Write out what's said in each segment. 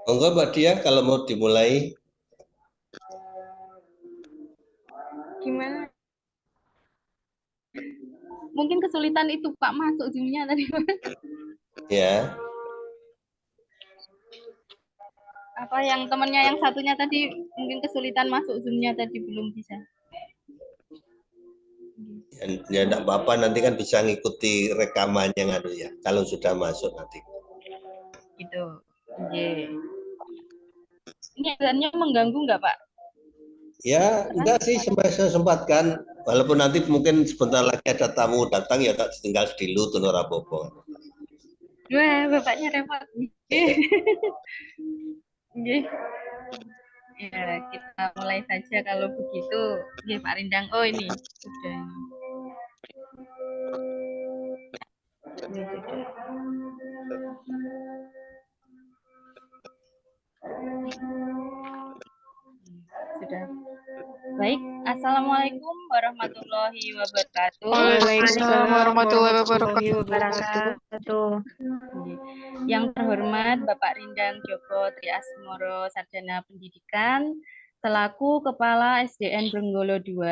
Monggo Mbak Dia kalau mau dimulai. Gimana? Mungkin kesulitan itu Pak masuk Zoom-nya tadi. Ya. Apa yang temannya yang satunya tadi mungkin kesulitan masuk Zoom-nya tadi belum bisa. Ya enggak apa-apa, nanti kan bisa ngikuti rekamannya ngadu ya. Kalau sudah masuk nanti. Gitu. Oke. Ini adanya mengganggu nggak Pak? Ya, enggak sih, saya sempatkan. Walaupun nanti mungkin sebentar lagi ada tamu datang, ya tak tinggal dulu tuh rapopo. Wah, bapaknya repot. Nggih. Ya, kita mulai saja kalau begitu. Nggih, Pak Rindang. Oh, ini sudah. Ini sudah. Sudah. Baik, Assalamualaikum warahmatullahi wabarakatuh. Waalaikumsalam warahmatullahi wabarakatuh. Yang terhormat Bapak Rindang Joko Triasmoro, Sarjana Pendidikan, selaku Kepala SDN Brenggolo II,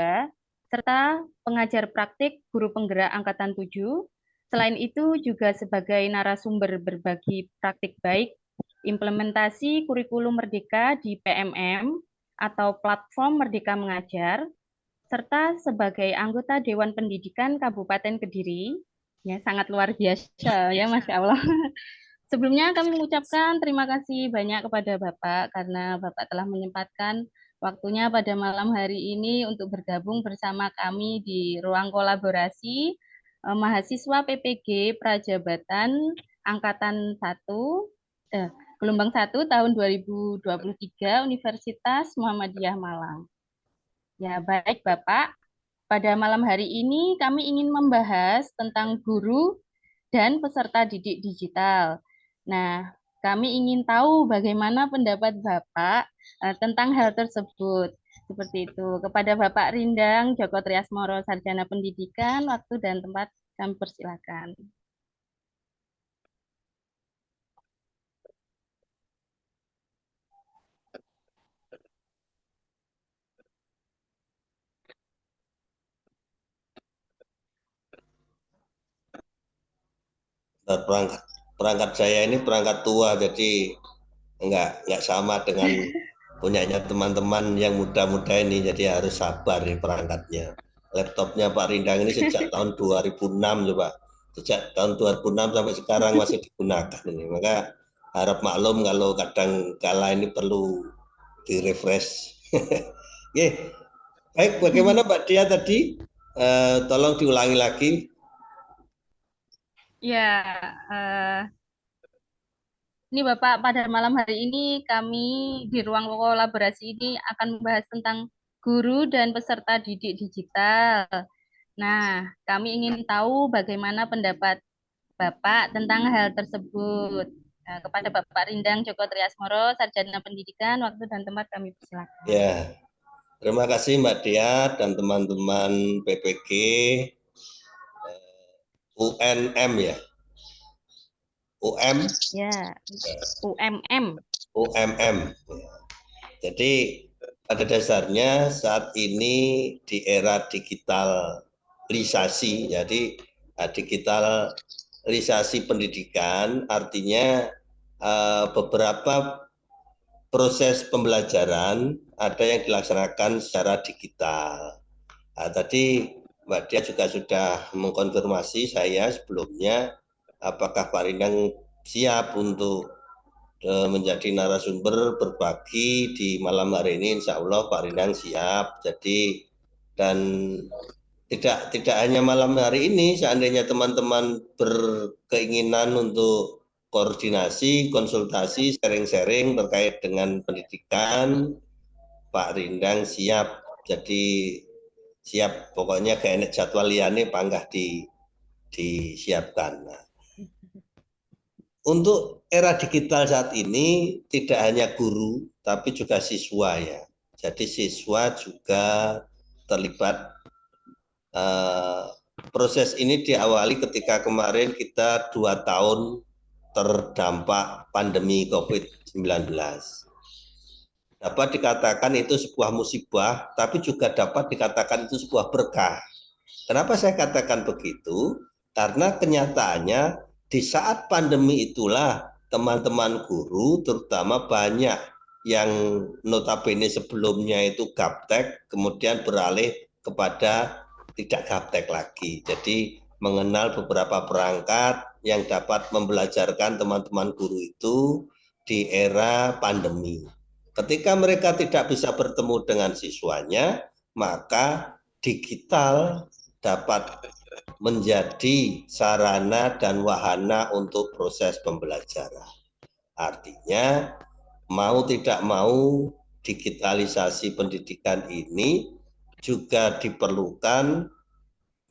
serta pengajar praktik guru penggerak Angkatan 7. Selain itu juga sebagai narasumber berbagi praktik baik implementasi kurikulum merdeka di PMM atau platform Merdeka Mengajar, serta sebagai anggota Dewan Pendidikan Kabupaten Kediri. Ya, sangat luar biasa ya, Masya Allah. Sebelumnya kami mengucapkan terima kasih banyak kepada Bapak karena Bapak telah menyempatkan waktunya pada malam hari ini untuk bergabung bersama kami di ruang kolaborasi mahasiswa PPG Prajabatan Angkatan 1 gelombang 1 tahun 2023 Universitas Muhammadiyah Malang. Ya, baik Bapak. Pada malam hari ini kami ingin membahas tentang guru dan peserta didik digital. Nah, kami ingin tahu bagaimana pendapat Bapak tentang hal tersebut. Seperti itu. Kepada Bapak Rindang Joko Triasmoro, Sarjana Pendidikan, waktu dan tempat kami persilakan. Perangkat saya ini perangkat tua, jadi enggak sama dengan punyanya teman-teman yang muda-muda ini, jadi harus sabar nih perangkatnya. Laptopnya Pak Rindang ini sejak tahun 2006 coba. Sejak tahun 2006 sampai sekarang masih digunakan ini. Maka harap maklum kalau kadang kala ini perlu di-refresh. Oke, baik, bagaimana Mbak Dia tadi? Tolong diulangi lagi. Ya, ini Bapak, pada malam hari ini kami di ruang kolaborasi ini akan membahas tentang guru dan peserta didik digital. Nah, kami ingin tahu bagaimana pendapat Bapak tentang hal tersebut. Nah, kepada Bapak Rindang Joko Triasmoro, Sarjana Pendidikan, waktu dan tempat kami persilakan. Ya, terima kasih Mbak Dia dan teman-teman PPG UNM ya. UM? Ya, UMM. UMM. Jadi pada dasarnya saat ini di era digitalisasi, jadi digitalisasi pendidikan artinya beberapa proses pembelajaran ada yang dilaksanakan secara digital. Nah, tadi Mbak Dia juga sudah mengkonfirmasi saya sebelumnya apakah Pak Rindang siap untuk menjadi narasumber berbagi di malam hari ini. Insya Allah Pak Rindang siap. Jadi dan tidak hanya malam hari ini, seandainya teman-teman berkeinginan untuk koordinasi, konsultasi, sharing-sharing terkait dengan pendidikan, Pak Rindang siap. Jadi siap, pokoknya kayak jadwal liane panggah disiapkan. Nah, untuk era digital saat ini tidak hanya guru tapi juga siswa ya. Jadi siswa juga terlibat proses ini diawali ketika kemarin kita 2 tahun terdampak pandemi COVID-19. Dapat dikatakan itu sebuah musibah, tapi juga dapat dikatakan itu sebuah berkah. Kenapa saya katakan begitu? Karena kenyataannya di saat pandemi itulah teman-teman guru terutama banyak yang notabene sebelumnya itu gaptek kemudian beralih kepada tidak gaptek lagi. Jadi mengenal beberapa perangkat yang dapat membelajarkan teman-teman guru itu di era pandemi. Ketika mereka tidak bisa bertemu dengan siswanya, maka digital dapat menjadi sarana dan wahana untuk proses pembelajaran. Artinya, mau tidak mau digitalisasi pendidikan ini juga diperlukan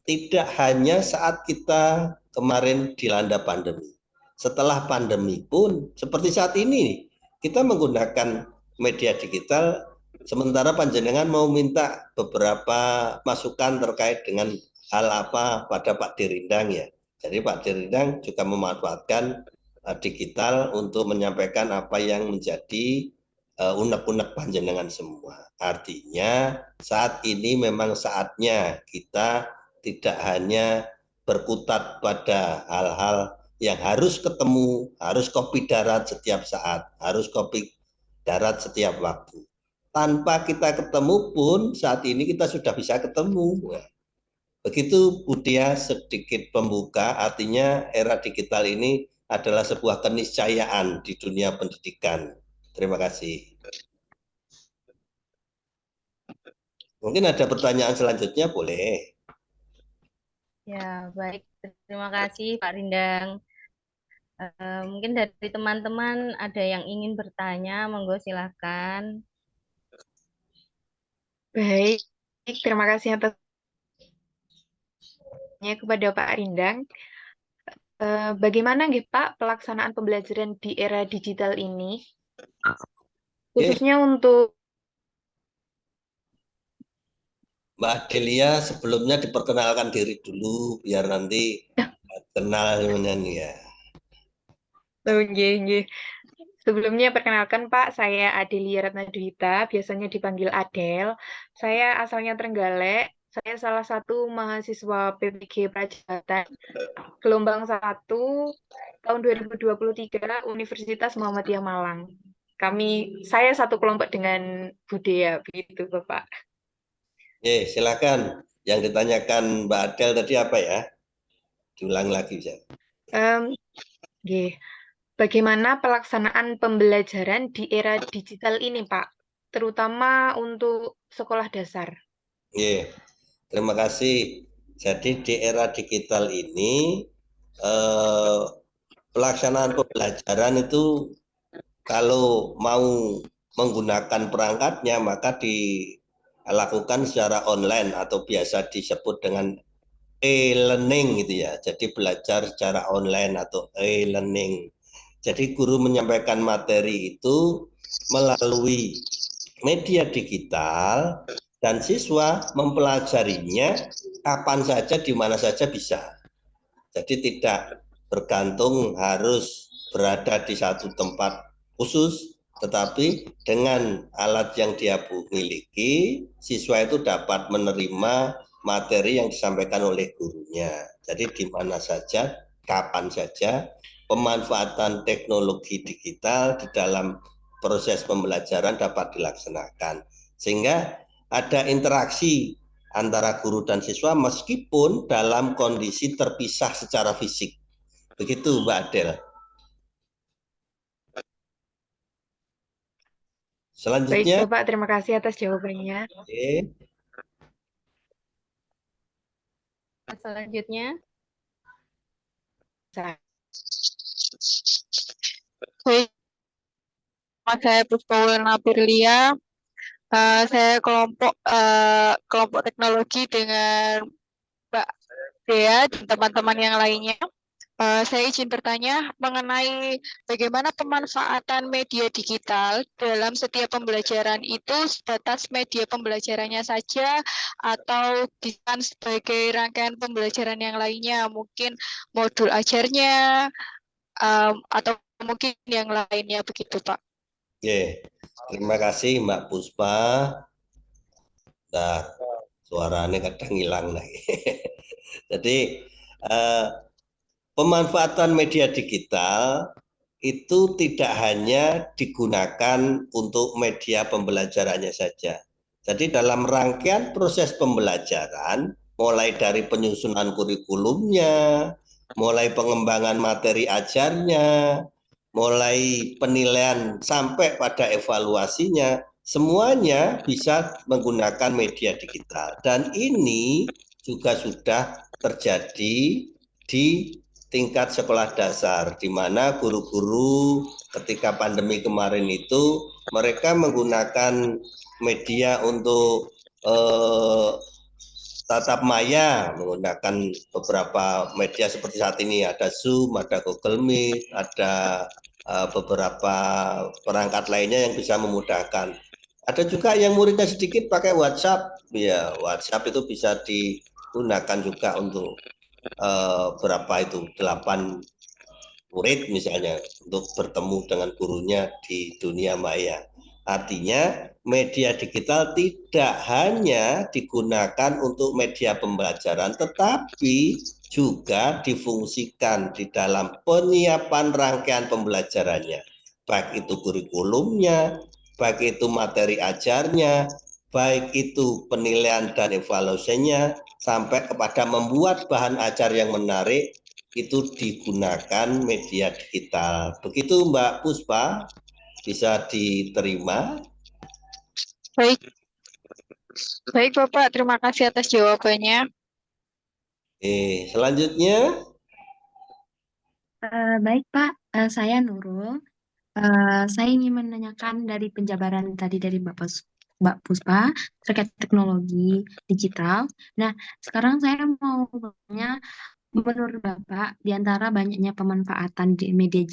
tidak hanya saat kita kemarin dilanda pandemi. Setelah pandemi pun seperti saat ini kita menggunakan media digital sementara panjenengan mau minta beberapa masukan terkait dengan hal apa pada Pak Dirindang ya. Jadi Pak Dirindang juga memanfaatkan digital untuk menyampaikan apa yang menjadi unek-unek panjenengan semua. Artinya saat ini memang saatnya kita tidak hanya berkutat pada hal-hal yang harus ketemu, harus kopi darat setiap saat, harus kopi darat setiap waktu. Tanpa kita ketemu pun saat ini kita sudah bisa ketemu. Begitu Budia sedikit pembuka, artinya era digital ini adalah sebuah keniscayaan di dunia pendidikan. Terima kasih. Mungkin ada pertanyaan selanjutnya, boleh. Ya, baik. Terima kasih Pak Rindang. Mungkin dari teman-teman ada yang ingin bertanya, monggo silakan. Baik, terima kasih atas kepada Pak Rindang. Bagaimana nggih Pak pelaksanaan pembelajaran di era digital ini, khususnya untuk Mbak Delia sebelumnya diperkenalkan diri dulu biar nanti kenal semuanya ya. Sebelumnya perkenalkan Pak, saya Adelia Ratnadwita, biasanya dipanggil Adel. Saya asalnya Trenggalek. Saya salah satu mahasiswa PPG Prajatan gelombang 1 tahun 2023 Universitas Muhammadiyah Malang. Saya satu kelompok dengan Budaya, begitu Bapak. Silakan. Yang ditanyakan Mbak Adel tadi apa ya? Diulang lagi bisa. Bagaimana pelaksanaan pembelajaran di era digital ini, Pak? Terutama untuk sekolah dasar. Terima kasih. Jadi di era digital ini pelaksanaan pembelajaran itu kalau mau menggunakan perangkatnya maka dilakukan secara online atau biasa disebut dengan e-learning gitu ya. Jadi belajar secara online atau e-learning. Jadi guru menyampaikan materi itu melalui media digital dan siswa mempelajarinya kapan saja di mana saja bisa. Jadi tidak bergantung harus berada di satu tempat khusus, tetapi dengan alat yang dia miliki, siswa itu dapat menerima materi yang disampaikan oleh gurunya. Jadi di mana saja, kapan saja, pemanfaatan teknologi digital di dalam proses pembelajaran dapat dilaksanakan. Sehingga ada interaksi antara guru dan siswa meskipun dalam kondisi terpisah secara fisik. Begitu Mbak Adel. Selanjutnya. Baik Bapak, terima kasih atas jawabannya. Selanjutnya. Baik, saya Puspawelna Pirlia. Saya kelompok teknologi dengan Mbak Dea dan teman-teman yang lainnya. Saya izin bertanya mengenai bagaimana pemanfaatan media digital dalam setiap pembelajaran itu sebatas media pembelajarannya saja atau bisa sebagai rangkaian pembelajaran yang lainnya, mungkin modul ajarnya atau mungkin yang lainnya begitu, Pak. Oke, terima kasih Mbak Puspa. Nah, suaranya kadang hilang lagi. Jadi pemanfaatan media digital itu tidak hanya digunakan untuk media pembelajarannya saja. Jadi dalam rangkaian proses pembelajaran, mulai dari penyusunan kurikulumnya, mulai pengembangan materi ajarnya, mulai penilaian sampai pada evaluasinya, semuanya bisa menggunakan media digital. Dan ini juga sudah terjadi di tingkat sekolah dasar, di mana guru-guru ketika pandemi kemarin itu mereka menggunakan media untuk tatap maya, menggunakan beberapa media seperti saat ini, ada Zoom, ada Google Meet, ada beberapa perangkat lainnya yang bisa memudahkan. Ada juga yang muridnya sedikit pakai WhatsApp, ya WhatsApp itu bisa digunakan juga untuk berapa itu 8 murid misalnya untuk bertemu dengan gurunya di dunia maya. Artinya media digital tidak hanya digunakan untuk media pembelajaran, tetapi juga difungsikan di dalam penyiapan rangkaian pembelajarannya, baik itu kurikulumnya, baik itu materi ajarnya, baik itu penilaian dan evaluasinya, sampai kepada membuat bahan ajar yang menarik, itu digunakan media digital. Begitu Mbak Puspa, bisa diterima? Baik, baik Bapak, terima kasih atas jawabannya. Selanjutnya. Baik Pak, saya Nurul. Saya ingin menanyakan dari penjabaran tadi dari Mbak Puspa terkait teknologi digital. Nah, sekarang saya mau bertanya, menurut Bapak, di antara banyaknya pemanfaatan di media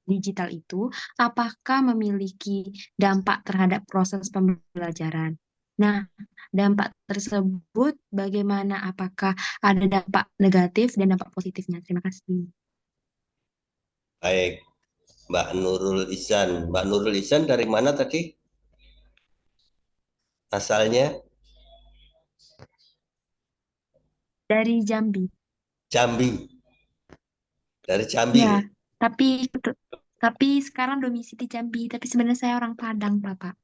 digital itu, apakah memiliki dampak terhadap proses pembelajaran? Nah, dampak tersebut bagaimana? Apakah ada dampak negatif dan dampak positifnya? Terima kasih. Baik, Mbak Nurul Ihsan. Mbak Nurul Ihsan dari mana tadi? Asalnya? Dari Jambi. Jambi. Dari Jambi. Ya, tapi sekarang domisili Jambi, tapi sebenarnya saya orang Padang, Bapak.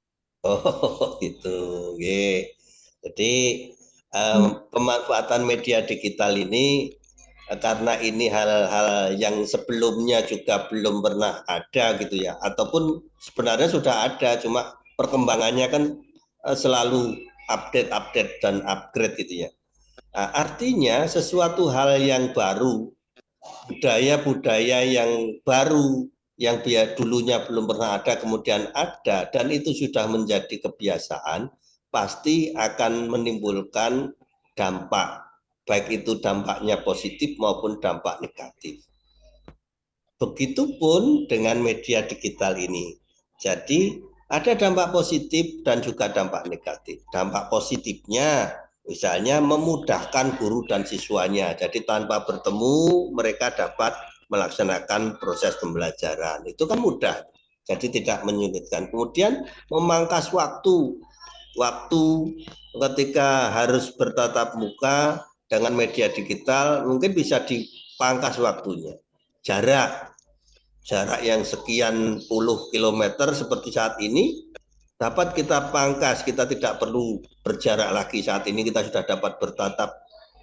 Oh, gitu. Oke. Jadi pemanfaatan media digital ini karena ini hal-hal yang sebelumnya juga belum pernah ada gitu ya, ataupun sebenarnya sudah ada, cuma perkembangannya kan selalu update dan upgrade gitu ya. Nah, artinya sesuatu hal yang baru, budaya-budaya yang baru yang dulunya belum pernah ada kemudian ada, dan itu sudah menjadi kebiasaan, pasti akan menimbulkan dampak, baik itu dampaknya positif maupun dampak negatif. Begitupun dengan media digital ini. Jadi ada dampak positif dan juga dampak negatif. Dampak positifnya misalnya memudahkan guru dan siswanya. Jadi tanpa bertemu mereka dapat melaksanakan proses pembelajaran. Itu kan mudah. Jadi tidak menyulitkan. Kemudian memangkas waktu ketika harus bertatap muka dengan media digital mungkin bisa dipangkas waktunya. Jarak yang sekian puluh kilometer seperti saat ini dapat kita pangkas, kita tidak perlu berjarak lagi. Saat ini kita sudah dapat bertatap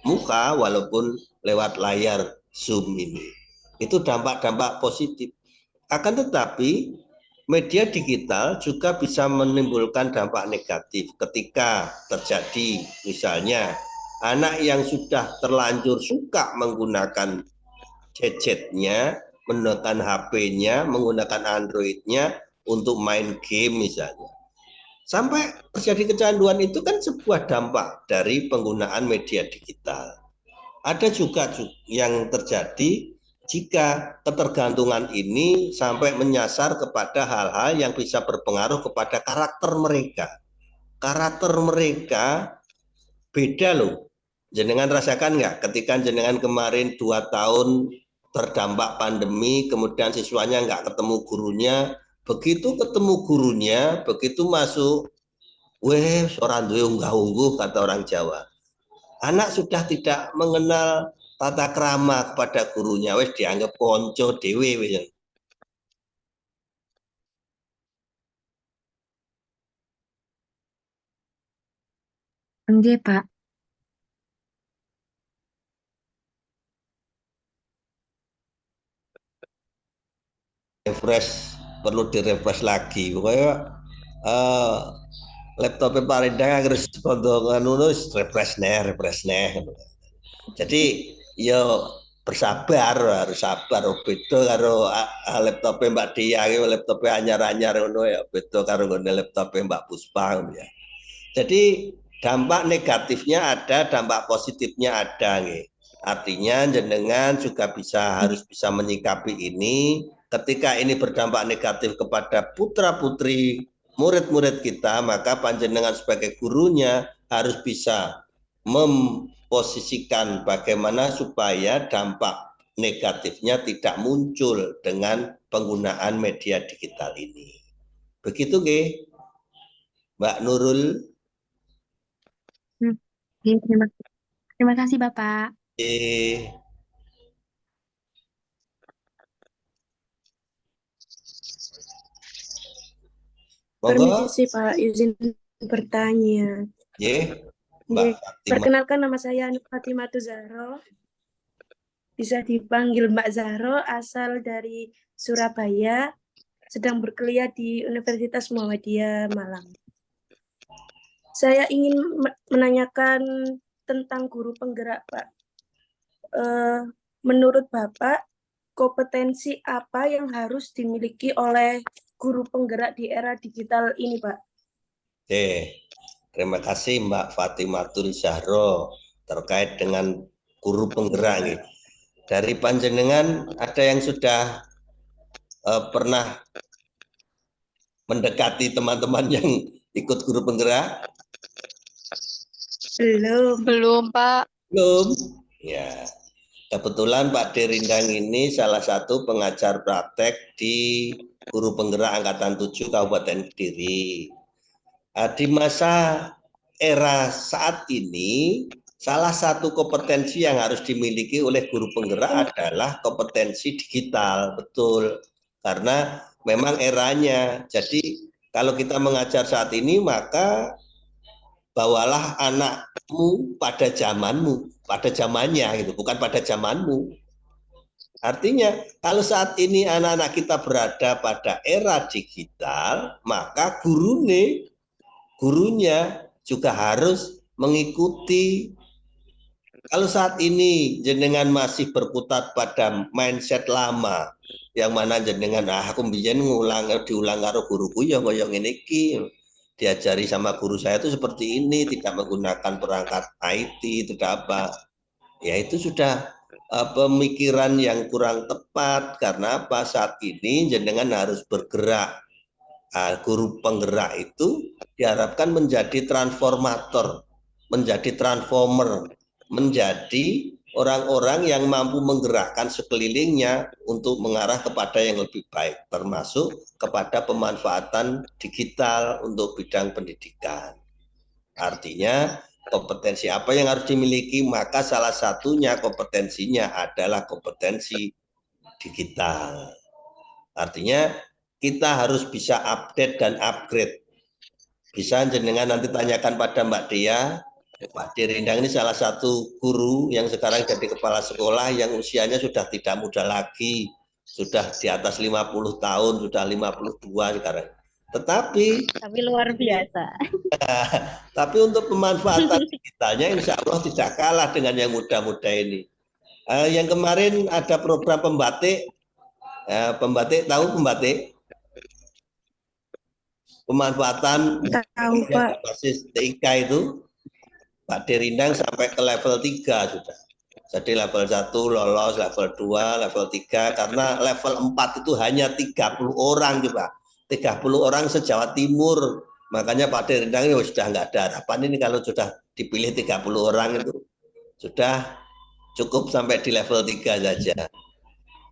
muka walaupun lewat layar Zoom ini. Itu dampak-dampak positif. Akan tetapi media digital juga bisa menimbulkan dampak negatif ketika terjadi misalnya anak yang sudah terlanjur suka menggunakan gadgetnya, menggunakan HP-nya, menggunakan Android-nya untuk main game misalnya. Sampai terjadi kecanduan, itu kan sebuah dampak dari penggunaan media digital. Ada juga yang terjadi jika ketergantungan ini sampai menyasar kepada hal-hal yang bisa berpengaruh kepada karakter mereka. Karakter mereka beda loh. Jenengan rasakan nggak ketika jenengan kemarin 2 tahun terdampak pandemi, kemudian siswanya nggak ketemu gurunya, begitu ketemu gurunya, begitu masuk, weh, orang duwe unggah-ungguh kata orang Jawa. Anak sudah tidak mengenal tata krama kepada gurunya, wes dianggap konco dewe wes. Enggak, Pak. Refresh, perlu direfresh lagi. Pokoknya laptopnya Pak Rindang harus kondongan nulis refresh nih. Jadi yo bersabar, harus sabar. Beda karo laptopnya Mbak Dia, laptopnya anyar-anyar ngono ya. Beda karo laptopnya Mbak Puspa ya. Jadi dampak negatifnya ada, dampak positifnya ada nih. Artinya jenengan juga harus bisa menyikapi ini. Ketika ini berdampak negatif kepada putra-putri murid-murid kita, maka panjenengan sebagai gurunya harus bisa memposisikan bagaimana supaya dampak negatifnya tidak muncul dengan penggunaan media digital ini. Begitu nggih, Mbak Nurul? Oke, terima kasih Bapak. Permisi Pak, izin bertanya. Mbak Fatima. Perkenalkan, nama saya Anu Fatimah Zahro. Bisa dipanggil Mbak Zahro, asal dari Surabaya, sedang berkuliah di Universitas Muhammadiyah Malang. Saya ingin menanyakan tentang guru penggerak, Pak. Menurut Bapak, kompetensi apa yang harus dimiliki oleh guru penggerak di era digital ini, Pak? Terima kasih Mbak Fatimah Zahro terkait dengan guru penggerak ini. Dari panjenengan ada yang sudah pernah mendekati teman-teman yang ikut guru penggerak? Belum Pak. Belum. Ya. Kebetulan Pak Derindang ini salah satu pengajar praktek di guru penggerak Angkatan 7 Kabupaten Kediri. Di masa era saat ini, salah satu kompetensi yang harus dimiliki oleh guru penggerak adalah kompetensi digital, betul. Karena memang eranya. Jadi kalau kita mengajar saat ini, maka bawalah anakmu pada zamanmu, pada zamannya gitu, bukan pada zamanmu. Artinya kalau saat ini anak-anak kita berada pada era digital, maka gurunya juga harus mengikuti. Kalau saat ini jenengan masih berkutat pada mindset lama, yang mana jenengan aku biyen diulang karo guruku ya kaya ngene iki. Diajari sama guru saya itu seperti ini, tidak menggunakan perangkat IT, tidak apa. Ya itu sudah pemikiran yang kurang tepat. Karena apa? Saat ini jenengan harus bergerak. Guru penggerak itu diharapkan menjadi transformator, menjadi transformer, menjadi orang-orang yang mampu menggerakkan sekelilingnya untuk mengarah kepada yang lebih baik, termasuk kepada pemanfaatan digital untuk bidang pendidikan. Artinya kompetensi apa yang harus dimiliki, maka salah satunya kompetensinya adalah kompetensi digital. Artinya kita harus bisa update dan upgrade. Bisa jenengan nanti tanyakan pada Mbak Dea. Pak Dirindang ini salah satu guru yang sekarang jadi kepala sekolah yang usianya sudah tidak muda lagi, sudah di atas 50 tahun, sudah 52 sekarang. Tetapi luar biasa. Tapi untuk pemanfaatan digitalnya insya Allah tidak kalah dengan yang muda-muda ini. Yang kemarin ada program pembatik, tahu pembatik? Pemanfaatan basis TIK itu Pak Dirindang sampai ke level 3 sudah. Jadi level 1 lolos, level 2, level 3, karena level 4 itu hanya 30 orang coba. 30 orang se-Jawa Timur. Makanya Pak Dirindang ini sudah nggak ada harapan ini kalau sudah dipilih 30 orang itu. Sudah cukup sampai di level 3 saja.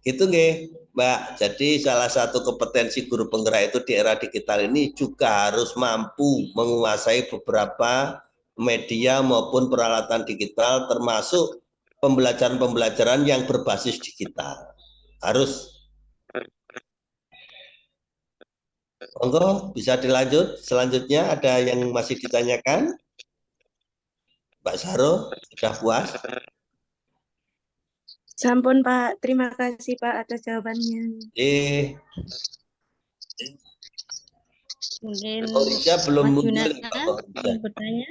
Itu nggih, Mbak. Jadi salah satu kompetensi guru penggerak itu di era digital ini juga harus mampu menguasai beberapa media maupun peralatan digital termasuk pembelajaran-pembelajaran yang berbasis digital. Harus. Monggo bisa dilanjut. Selanjutnya ada yang masih ditanyakan? Mbak Saro, sudah puas? Sampun Pak, terima kasih Pak atas jawabannya. Mungkin Rija belum Mas muncul, Juna Pak. ingin bertanya.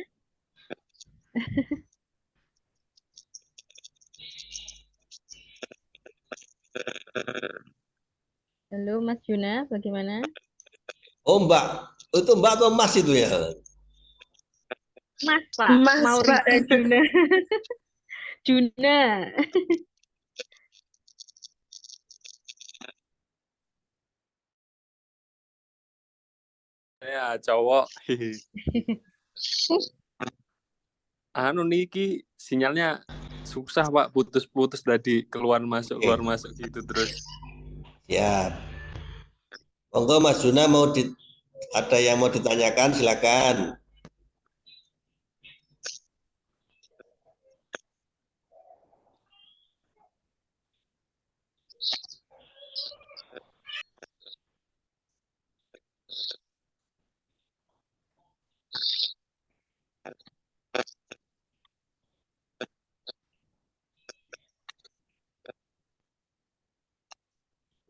Halo Mas Juna, bagaimana? Oh Mbak, itu Mbak atau Mas itu ya? Mas Pak, Mas, Maurita Pak. Juna. Juna. Ya cowok. Anu niki sinyalnya susah Pak, putus-putus tadi keluar masuk gitu terus. Ya. Monggo Mas Juna ada yang mau ditanyakan silakan.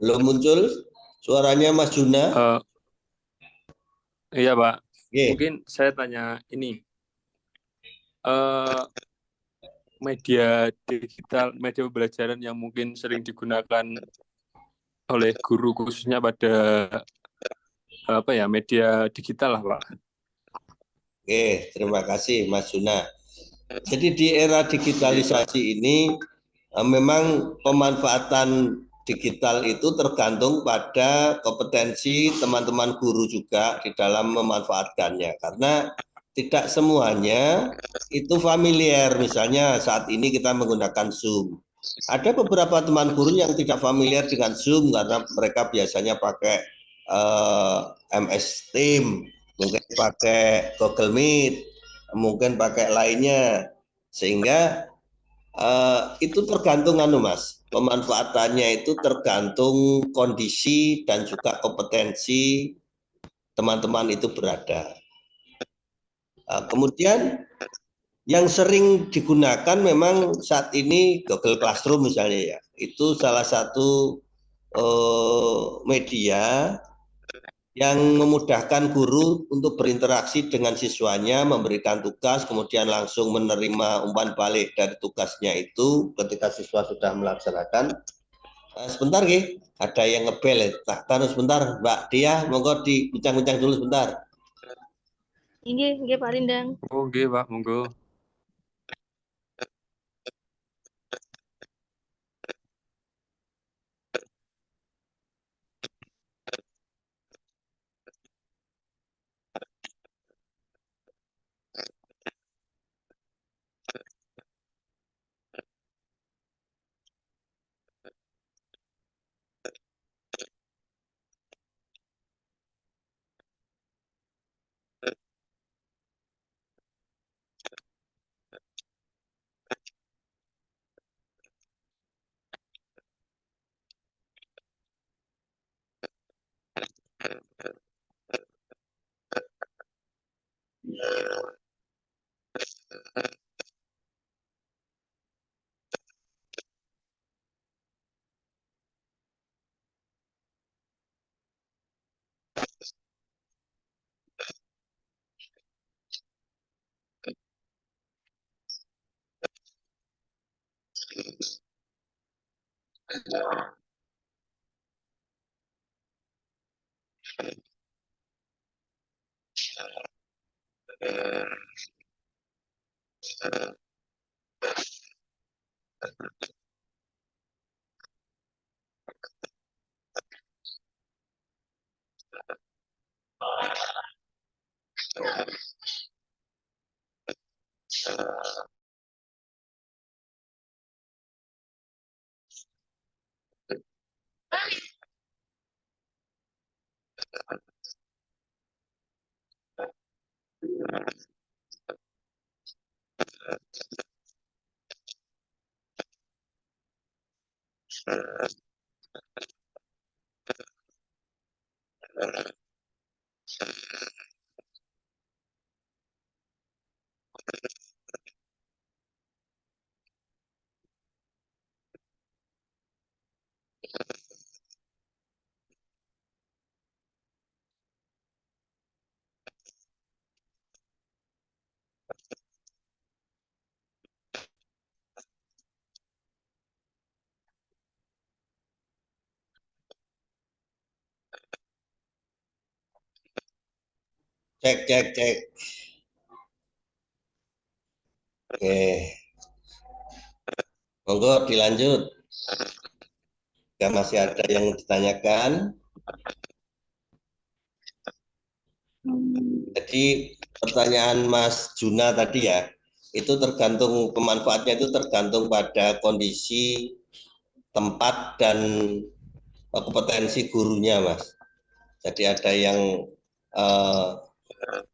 Belum muncul suaranya Mas Juna? Iya Pak. Oke. Mungkin saya tanya ini. Media digital, media pembelajaran yang mungkin sering digunakan oleh guru khususnya pada media digital lah Pak. Oke, terima kasih Mas Juna. Jadi di era digitalisasi ini memang pemanfaatan digital itu tergantung pada kompetensi teman-teman guru juga di dalam memanfaatkannya, karena tidak semuanya itu familiar. Misalnya saat ini kita menggunakan Zoom. Ada beberapa teman guru yang tidak familiar dengan Zoom karena mereka biasanya pakai MS Team, mungkin pakai Google Meet, mungkin pakai lainnya, sehingga itu tergantung Mas, pemanfaatannya itu tergantung kondisi dan juga kompetensi teman-teman itu berada. Kemudian yang sering digunakan memang saat ini Google Classroom misalnya ya, itu salah satu media yang memudahkan guru untuk berinteraksi dengan siswanya, memberikan tugas, kemudian langsung menerima umpan balik dari tugasnya itu ketika siswa sudah melaksanakan. Sebentar, Ki, ada yang ngebel. Tahan sebentar, Mbak Dia, monggo dibincang-bincang dulu sebentar. Nggih, Pak Rindang. Oh, nggih, Pak, monggo. Cek. Oke, monggo dilanjut. Jika masih ada yang ditanyakan. Jadi pertanyaan Mas Juna tadi ya, itu tergantung pemanfaatnya, itu tergantung pada kondisi tempat dan kompetensi gurunya, Mas. Jadi ada yang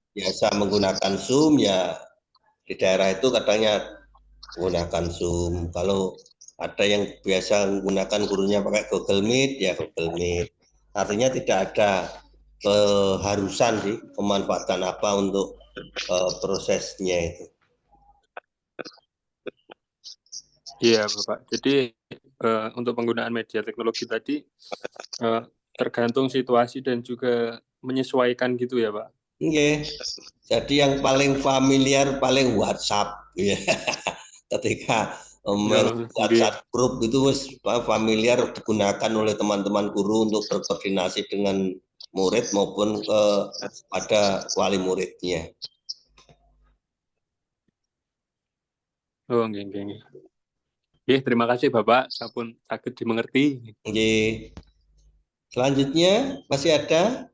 biasa menggunakan Zoom, ya di daerah itu katanya menggunakan Zoom. Kalau ada yang biasa menggunakan gurunya pakai Google Meet, ya Google Meet. Artinya tidak ada keharusan sih pemanfaatan apa untuk prosesnya itu. Iya, Bapak. Jadi untuk penggunaan media teknologi tadi tergantung situasi dan juga menyesuaikan gitu ya, Pak? Iya. Jadi yang paling familiar paling WhatsApp ya. Ketika WhatsApp grup itu familiar digunakan oleh teman-teman guru untuk berkoordinasi dengan murid maupun pada wali muridnya. Oh, nggih. Terima kasih Bapak, sampun saged dimengerti. Nggih. Selanjutnya masih ada?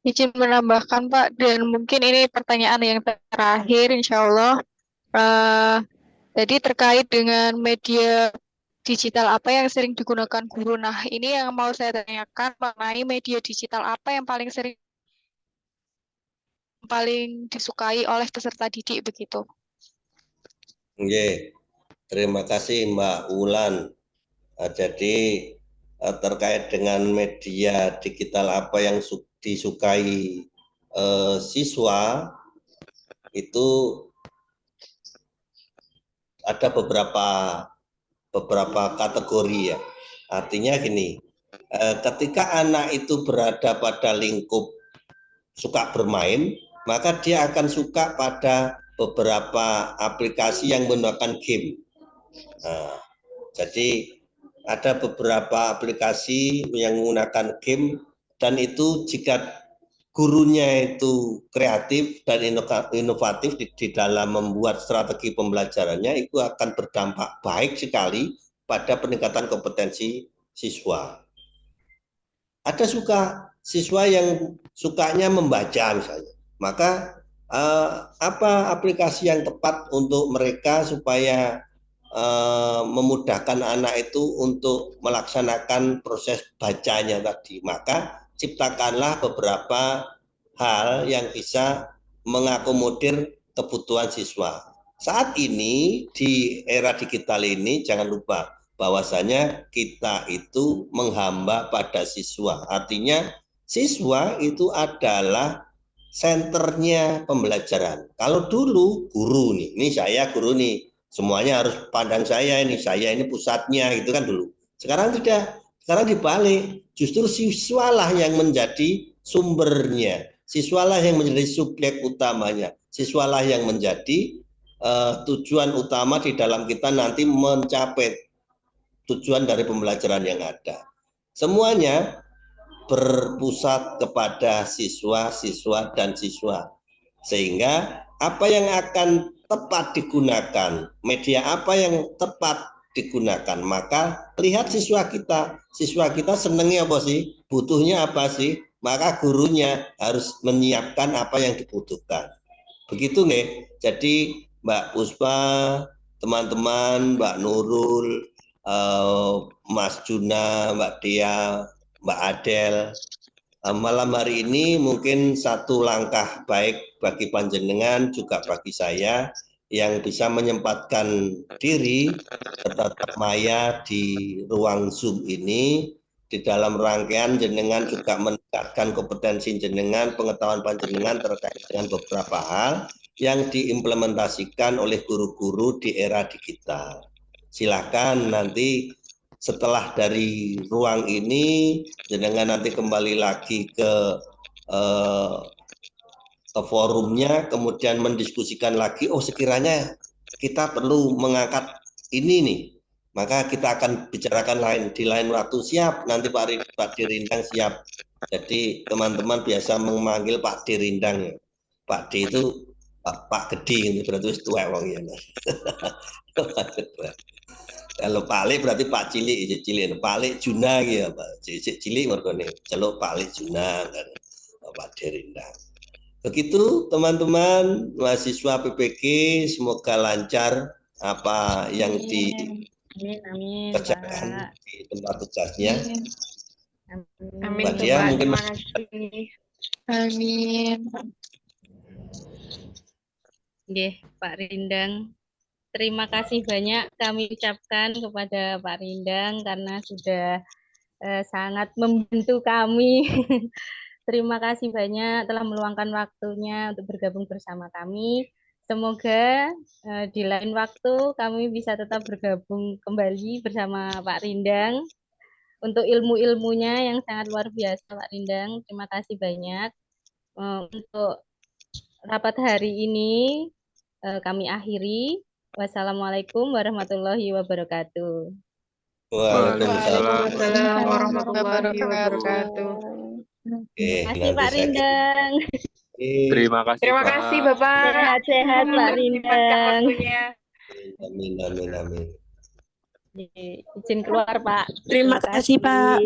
Izin menambahkan Pak, dan mungkin ini pertanyaan yang terakhir insya Allah. Jadi terkait dengan media digital apa yang sering digunakan guru. Nah, ini yang mau saya tanyakan mengenai media digital apa yang paling disukai oleh peserta didik begitu. Oke, terima kasih Mbak Wulan. Jadi terkait dengan media digital apa yang disukai siswa itu ada beberapa kategori ya. Artinya gini, ketika anak itu berada pada lingkup suka bermain, maka dia akan suka pada beberapa aplikasi yang menggunakan game. Nah, jadi ada beberapa aplikasi yang menggunakan game, dan itu jika gurunya itu kreatif dan inovatif di dalam membuat strategi pembelajarannya, itu akan berdampak baik sekali pada peningkatan kompetensi siswa. Ada siswa yang sukanya membaca misalnya, maka apa aplikasi yang tepat untuk mereka supaya memudahkan anak itu untuk melaksanakan proses bacanya tadi? Maka ciptakanlah beberapa hal yang bisa mengakomodir kebutuhan siswa. Saat ini di era digital ini jangan lupa bahwasanya kita itu menghamba pada siswa. Artinya siswa itu adalah senternya pembelajaran. Kalau dulu guru nih, ini saya guru nih, semuanya harus pandang saya ini pusatnya gitu kan dulu. Sekarang tidak, sekarang dibalik, justru siswalah yang menjadi sumbernya, siswalah yang menjadi subjek utamanya, siswalah yang menjadi tujuan utama di dalam kita nanti mencapai tujuan dari pembelajaran yang ada. Semuanya berpusat kepada siswa, dan siswa. Sehingga apa yang akan tepat digunakan, media apa yang tepat digunakan, maka lihat siswa kita senengnya apa sih, butuhnya apa sih, maka gurunya harus menyiapkan apa yang dibutuhkan. Begitu nih. Jadi Mbak Puspa, teman-teman, Mbak Nurul, Mas Juna, Mbak Dia, Mbak Adel, malam hari ini mungkin satu langkah baik bagi panjenengan juga bagi saya yang bisa menyempatkan diri bertatap maya di ruang Zoom ini, di dalam rangkaian jenengan juga meningkatkan kompetensi jenengan, pengetahuan panjenengan terkait dengan beberapa hal yang diimplementasikan oleh guru-guru di era digital. Silakan nanti setelah dari ruang ini jenengan nanti kembali lagi ke forumnya, kemudian mendiskusikan lagi, oh sekiranya kita perlu mengangkat ini nih, maka kita akan bicarakan di lain waktu. Siap, nanti Pak Dirindang siap. Jadi teman-teman biasa memanggil Pak Dirindang. Pak D itu Pak Gede, ini berarti tua wong ya. Kalau Palik berarti Pak Cilik, Cilik. Palik Juna gitu, Pak Cilik mergone celuk Palik Juna kan, Pak Dirindang. Begitu teman-teman mahasiswa PPG, semoga lancar apa yang dikerjakan di tempat tugasnya. Amin, Mbak Dia Bapak. mungkin Terima kasih. Amin. Nggih, Pak Rindang. Terima kasih banyak kami ucapkan kepada Pak Rindang karena sudah sangat membantu kami. Terima kasih banyak telah meluangkan waktunya untuk bergabung bersama kami. Semoga di lain waktu kami bisa tetap bergabung kembali bersama Pak Rindang untuk ilmu-ilmunya yang sangat luar biasa, Pak Rindang. Terima kasih banyak. Untuk rapat hari ini kami akhiri. Wassalamualaikum warahmatullahi wabarakatuh. Waalaikumsalam. Waalaikumsalam warahmatullahi wabarakatuh. Terima kasih Pak Rindang. Terima kasih. Terima Pak. kasih Bapak. Sehat-sehat Pak Rindang. Amin, amin, amin. Izin keluar Pak. Terima kasih Pak.